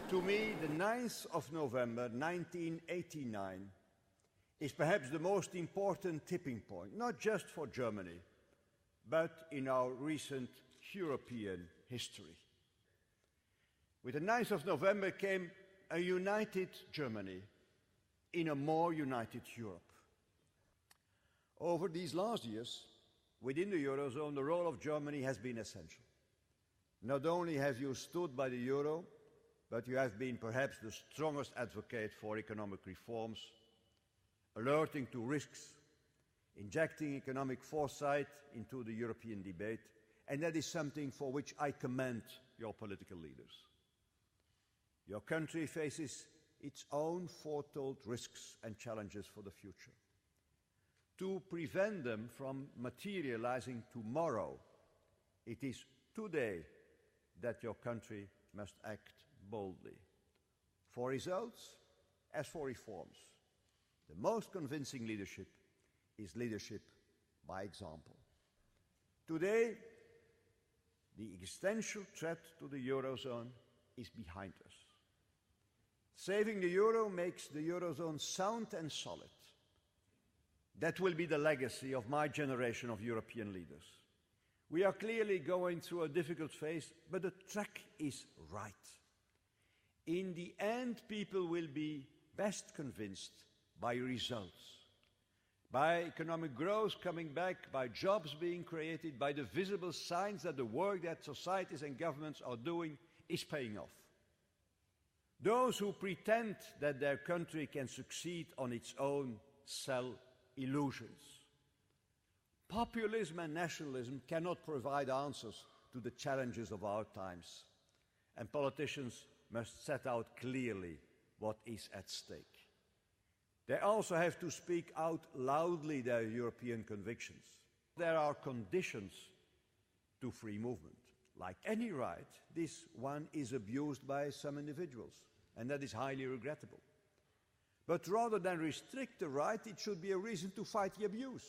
To me, the 9th of November 1989 is perhaps the most important tipping point, not just for Germany, but in our recent European history. With the 9th of November came a united Germany in a more united Europe. Over these last years, within the Eurozone, the role of Germany has been essential. Not only have you stood by the Euro, but you have been perhaps the strongest advocate for economic reforms, alerting to risks, injecting economic foresight into the European debate, and that is something for which I commend your political leaders. Your country faces its own foretold risks and challenges for the future. To prevent them from materializing tomorrow, it is today that your country must act boldly. For results, as for reforms, the most convincing leadership is leadership by example. Today, the existential threat to the Eurozone is behind us. Saving the Euro makes the Eurozone sound and solid. That will be the legacy of my generation of European leaders. We are clearly going through a difficult phase, but the track is right. In the end, people will be best convinced by results, by economic growth coming back, by jobs being created, by the visible signs that the work that societies and governments are doing is paying off. Those who pretend that their country can succeed on its own sell illusions. Populism and nationalism cannot provide answers to the challenges of our times, and politicians must set out clearly what is at stake. They also have to speak out loudly their European convictions. There are conditions to free movement. Like any right, this one is abused by some individuals, and that is highly regrettable. But rather than restrict the right, it should be a reason to fight the abuse.